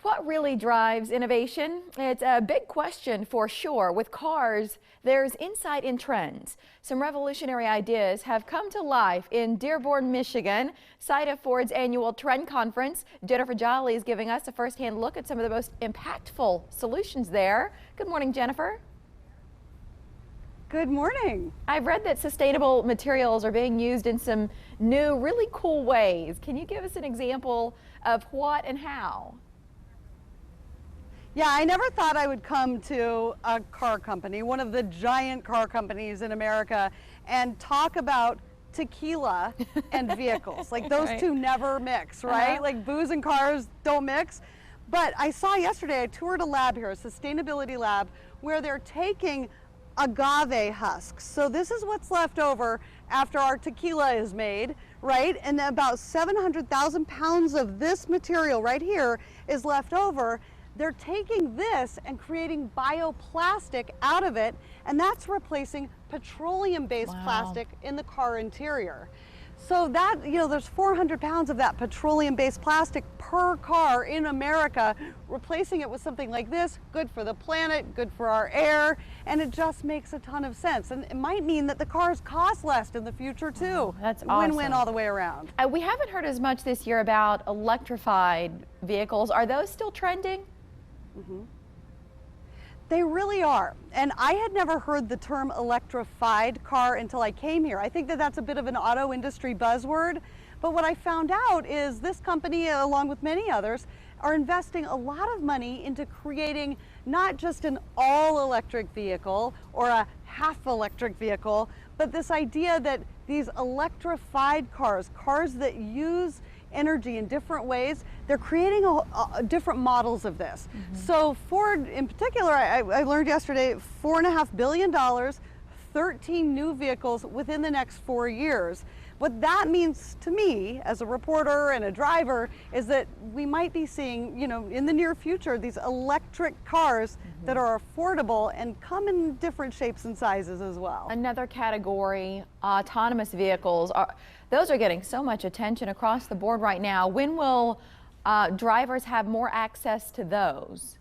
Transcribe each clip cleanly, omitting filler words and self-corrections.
What really drives innovation? It's a big question for sure. With cars, there's insight in trends. Some revolutionary ideas have come to life in Dearborn, Michigan, site of Ford's annual Trend Conference. Jennifer Jolly is giving us a first-hand look at some of the most impactful solutions there. Good morning, Jennifer. Good morning. I've read that sustainable materials are being used in some new, really cool ways. Can you give us an example of what and how? Yeah, I never thought I would come to a car company, one of the giant car companies in America, and talk about tequila and vehicles. Like those two never mix, right? Like booze and cars don't mix. But I saw yesterday, I toured a lab here, a sustainability lab, where they're taking agave husks. So this is what's left over after our tequila is made, right? And about 700,000 pounds of this material right here is left over. They're taking this and creating bioplastic out of it, and that's replacing petroleum-based plastic in the car interior. So that, there's 400 pounds of that petroleum-based plastic per car in America. Replacing it with something like this, good for the planet, good for our air, and it just makes a ton of sense. And it might mean that the cars cost less in the future too. That's awesome. Win-win all the way around. We haven't heard as much this year about electrified vehicles. Are those still trending? They really are. And I had never heard the term electrified car until I came here. I think that that's a bit of an auto industry buzzword. But what I found out is this company, along with many others, are investing a lot of money into creating not just an all-electric vehicle or a half-electric vehicle, but this idea that these electrified cars that use energy in different ways, they're creating different models of this. So Ford in particular, I learned yesterday, $4.5 billion, 13 new vehicles within the next 4 years. What that means to me as a reporter and a driver is that we might be seeing, in the near future, these electric cars that are affordable and come in different shapes and sizes as well. Another category, autonomous vehicles. Those are getting so much attention across the board right now. When will drivers have more access to those?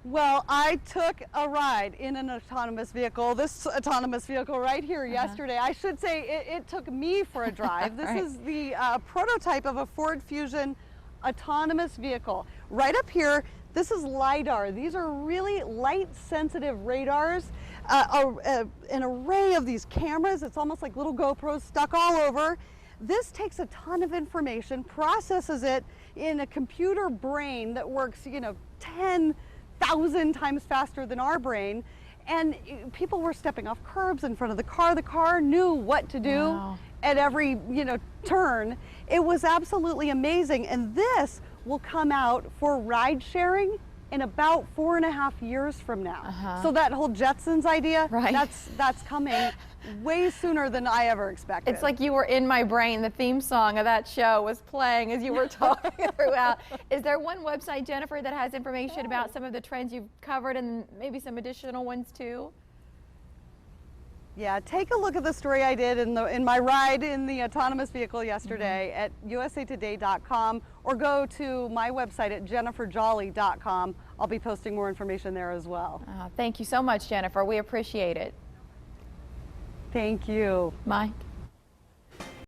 Well, I took a ride in an autonomous vehicle, this autonomous vehicle right here yesterday. I should say it took me for a drive. This is the prototype of a Ford Fusion autonomous vehicle. Right up here, this is LiDAR. These are really light-sensitive radars, an array of these cameras. It's almost like little GoPros stuck all over. This takes a ton of information, processes it in a computer brain that works, 10,000 times faster than our brain, and people were stepping off curbs in front of the car. The car knew what to do at every turn. It was absolutely amazing, and this will come out for ride sharing in about 4.5 years from now. So that whole Jetsons idea, that's coming way sooner than I ever expected. It's like you were in my brain. The theme song of that show was playing as you were talking throughout. Is there one website, Jennifer, that has information about some of the trends you've covered and maybe some additional ones too? Yeah, take a look at the story I did in my ride in the autonomous vehicle yesterday at usatoday.com, or go to my website at jenniferjolly.com. I'll be posting more information there as well. Thank you so much, Jennifer. We appreciate it. Thank you. Mike.